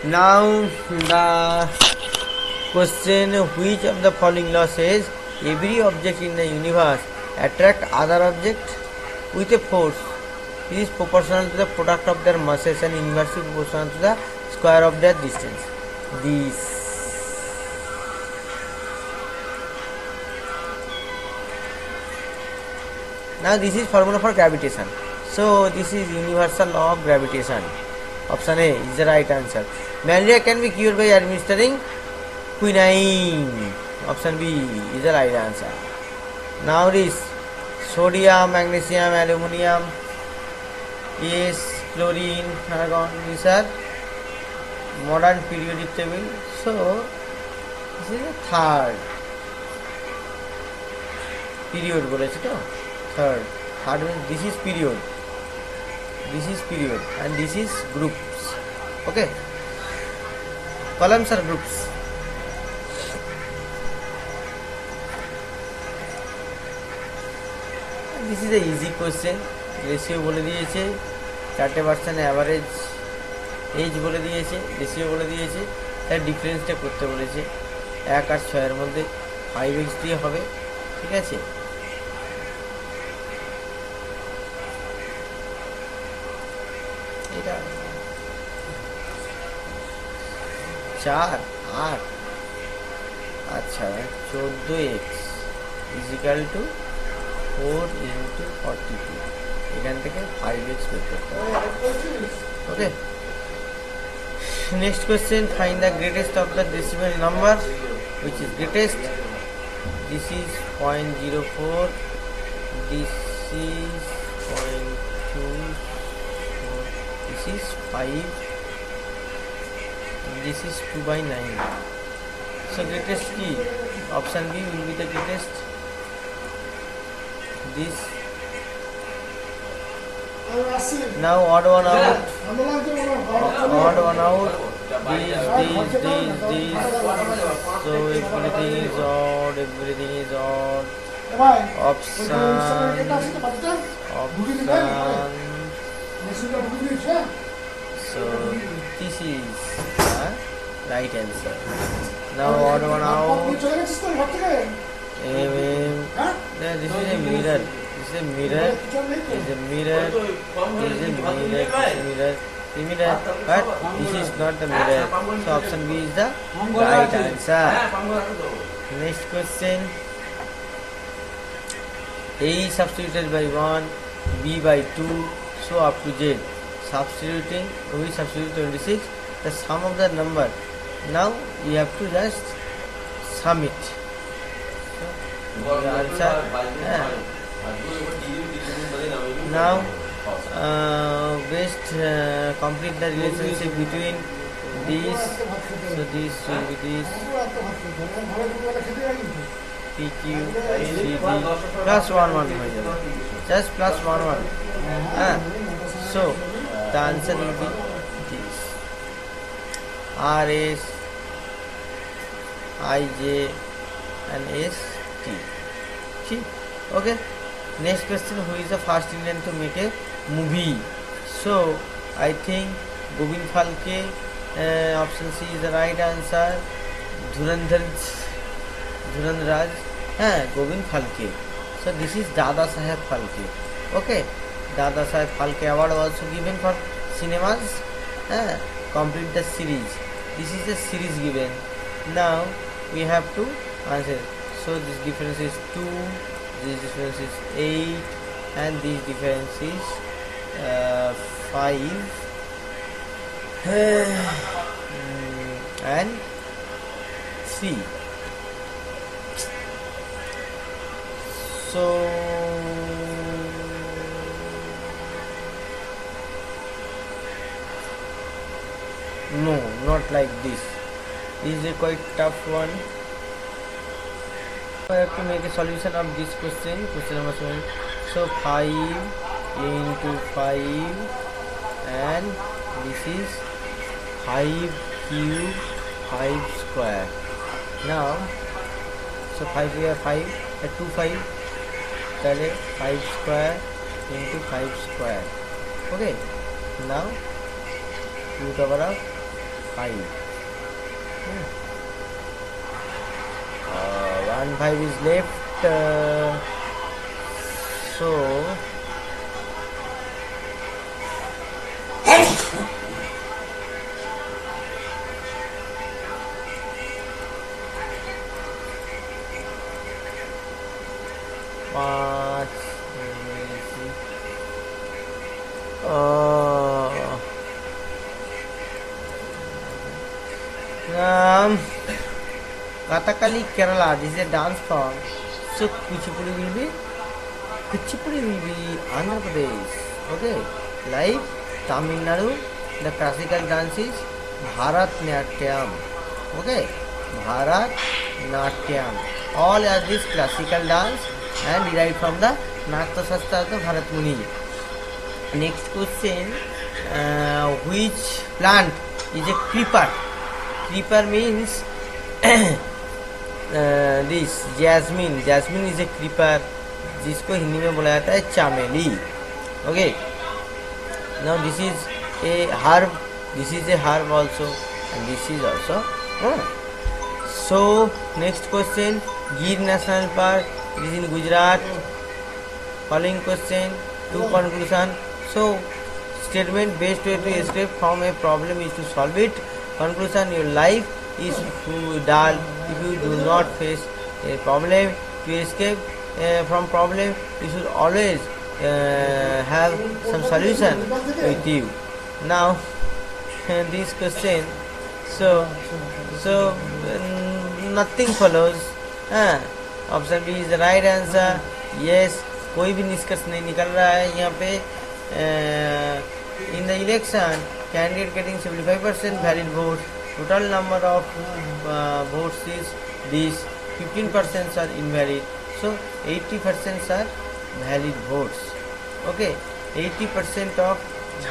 Now the question, which of the following law says every object in the universe attract other object with a force which is proportional to the product of their masses and inversely proportional to the square of their distance. This now this is formula for gravitation. So this is universal law of gravitation. Option A is the right answer. Malaria can be cured by administering quinine. Option B is the right answer. Now this sodium, magnesium, aluminium, yes, chlorine, argon, these are modern periodic table. So this is the third period বলেছে তো third means this is period and this is groups. Okay, columns are groups. This is a easy question. Ratio বলে দিয়েছে, 4% average age বলে দিয়েছে, ratio বলে দিয়েছে, তার ডিফারেন্সটা করতে বলেছে 1 আর 6 এর মধ্যে 5x দিয়ে হবে। ঠিক আছে, এটা 4 8 আচ্ছা 14x ইজিক্যাল টু 4 into 42, এখান থেকে 5x বের করতে হবে। Okay, next question, find the greatest of the decimal number which is greatest. This is 0.04, this is 0.24, this is 5, this is 2/9. So greatest key, option B will be the greatest. This now odd one out, this, so everything is odd, option, so this is the right answer. Now odd one out, this is a mirror, this is a mirror, but this is not the mirror, so option B is the right answer. Next question, A is substituted by 1, B by 2, so up to Z. Substituting, we substitute 26, the sum of the number. Now you have to just sum it. The answer. Now best complete the relationship between these. So this will be this PQ CD plus 1 1, just plus 1 1. So the answer will be this RS IJ and ST. Okay, next question, who is the first Indian to make a movie? So I think Govind Phalke, option C is the right answer. Dhurandhar Govind Phalke. So this is Dada Saheb Phalke. Okay, Dada Saheb Phalke award also given for cinemas. Complete the series. This is the series given. Now we have to answer. So this difference is 2, this difference is 8, and this difference is 5 and 3. So no, not like this. This is a quite tough one. I have to make a solution of this question. Question number 7. So 5 into 5, and this is 5 cube 5 square. Now so 5 here 5, 2 5, 5 square into 5 square. Okay, now root over of 5. 1 5 is left. So पाँच Kathakali Kerala, this is a dance form. So Kuchipudi will be Andhra Pradesh. Okay, like Tamil Nadu, the classical dance is Bharatnatyam. Okay, Bharatnatyam. All are this classical dance and derived from the Natya Shastra of the Bharat Muni. Next question, which plant is a creeper? Creeper means this jasmine. Jasmine is a creeper, जिसको हिंदी में बोला जाता है चामेली. Okay. Now this is a herb. This is a herb also, and this is also. So next question, Gir National Park. It is in Gujarat. Following question, to conclusion. So statement, best way to escape from a problem is to solve it. Conclusion, your life is too dull if you do not face a problem. To escape from problem, you should always have some solution with you. Now this question, so nothing follows. Option B is the right answer. Yes, कोई भी निष्कर्ष नहीं निकल रहा है यहाँ पे. In the election, candidate getting 75% valid votes. Total number of votes is this. 15% are invalid. So 80% are valid votes. Okay, 80% of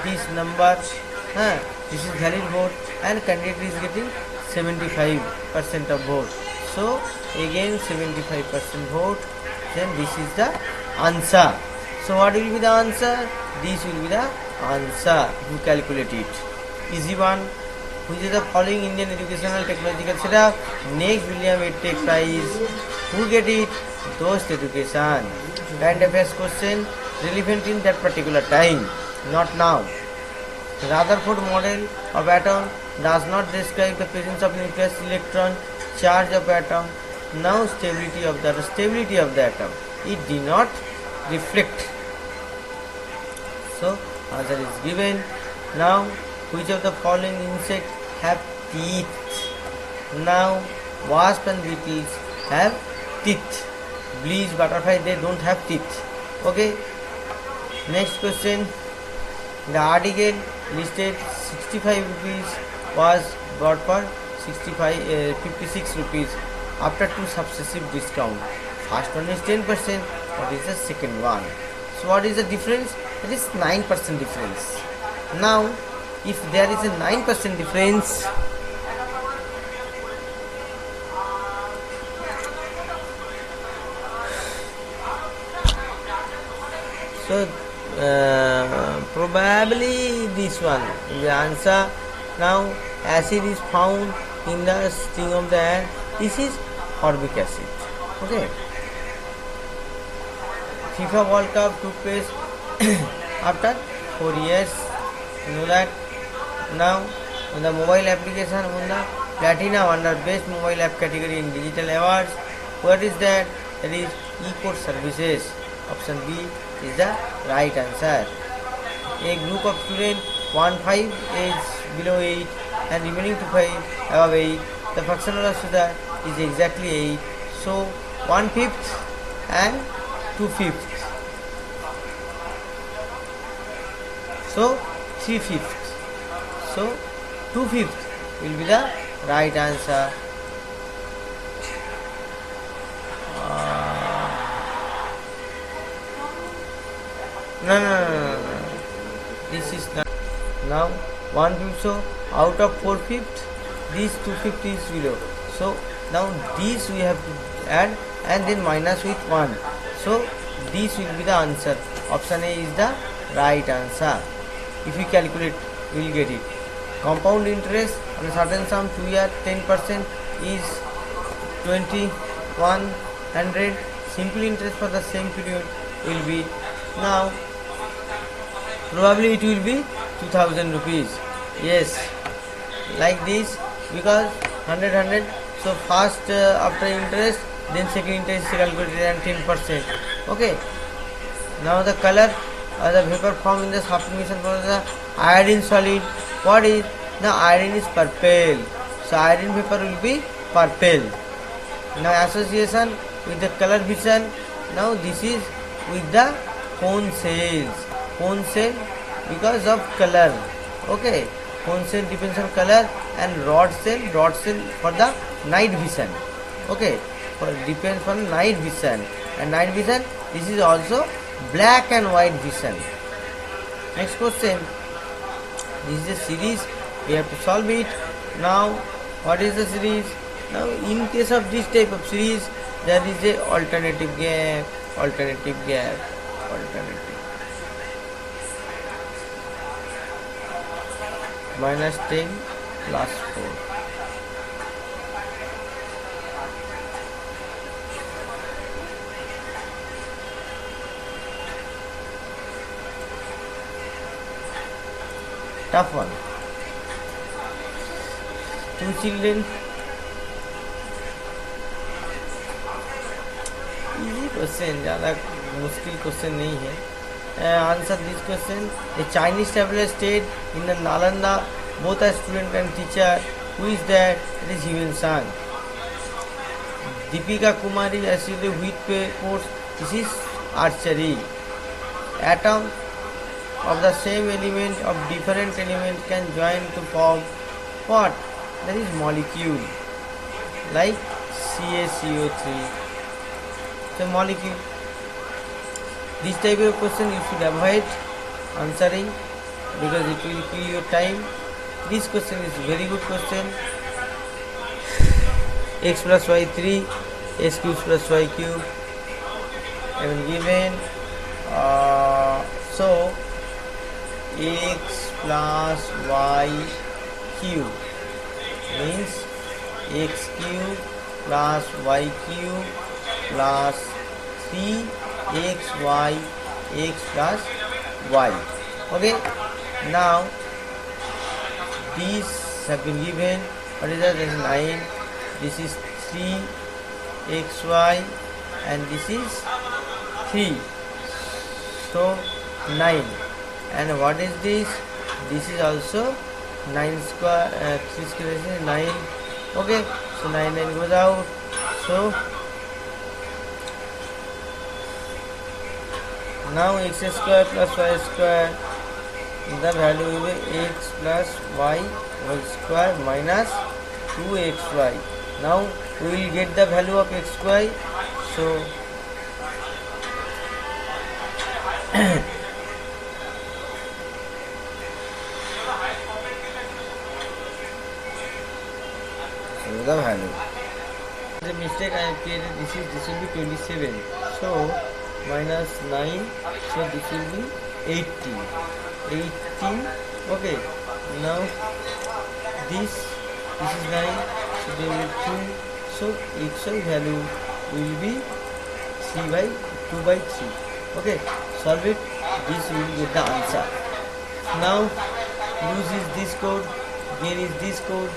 this number, this is valid vote, and candidate is getting 75% of vote. So again 75% vote. Then this is the answer. So what will be the answer? This will be the answer. You calculate it. Easy one. Which is the following Indian educational technological setup? Next William EdTech Prize. Who get it? Dost Education. Current affairs question relevant in that particular time, not now. Rutherford model of atom does not describe the presence of nucleus, electron, charge of atom. Now stability of the atom. It did not reflect. So answer is given. Now which of the following insects have teeth? Now wasp and beetles have teeth. Bees, butterfly, they don't have teeth. Okay. Next question. The article listed 65 rupees was bought for 56 rupees after two successive discount. First one is 10%. What is the second one? So what is the difference? It is 9% difference. Now if there is a 9% difference, so probably this one is the answer. Now acid is found in the sting of the ant. This is formic acid. Okay. FIFA World Cup took place after 4 years. You know that. Now on the mobile application on the Platinum under best mobile app category in digital awards. What is that? That is eCode services. Option B is the right answer. A group of students 1/5 is below 8 and remaining 2/5 above 8. The fraction of that is exactly 8. So 1/5 and 2/5. So 3/5. So 2/5 will be the right answer. No. This is not. Now 1/5. So out of 4/5, this 2/5 is below. So now these we have to add and then minus with 1. So this will be the answer. Option A is the right answer. If you calculate, you will get it. Compound interest on a certain sum 2 year 10% is 2100. Simple interest for the same period will be, now probably it will be 2000 rupees. Yes, like this, because 100. So first after interest, then second interest is calculated and 10%. Okay. Now the color, the vapor formed in the sublimation for the iodine solid. What is the iodine is purple. So iodine vapor will be purple. Now association with the color vision. Now this is with the cone cells. Cone cell because of color. Okay. Cone cell depends on color, and rod cell for the night vision. Okay. For depends on night vision, and night vision, this is also black and white vision. Next question. This is a series. We have to solve it. Now, what is the series? Now, in case of this type of series, there is a alternative gap. Minus 10 plus 4. Tough one. 2 children. Easy question, ज़्यादा मुश्किल question नहीं है. Answer this question. A Chinese traveler stayed in the Nalanda. Both are student and teacher. Who is that? It is Hiuen Sang. Deepika Kumari achieved which course? This is archery. Atom of the same element of different elements can join to form what? That is molecule, like CaCO3. So molecule. This type of question you should avoid answering because it will kill your time. This question is very good question. X plus y 3, s cube plus y cube have been given. So x plus y cube means x cube plus y cube plus 3xy x plus y. Okay. Now these have been given. What is that? This is 9. This is 3xy and this is 3. So 9. And what is this? This is also 9 square, 3 square is 9. Okay, so 9 goes out. So now x square plus y square, the value will be x plus y whole square minus 2xy. Now we will get the value of xy. So the value. The mistake I have created, this will be 27. So minus 9, so this will be 18. Okay. Now this is 9, so there will be 2. So xy value will be 2 by 3. Okay. Solve it. This will get the answer. Now use is this code, gain is this code.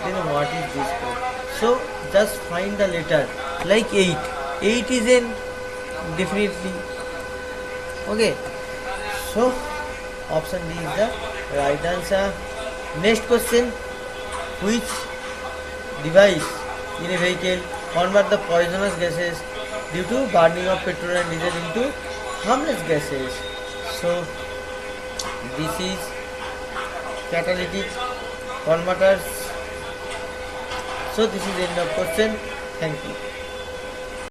Then what is this code? So just find the letter like 8. 8 is in definitely. Okay. So option D is the right answer. Next question. Which device in a vehicle convert the poisonous gases due to burning of petrol and diesel into harmless gases? So this is catalytic converters. So this is the end of question. Thank you.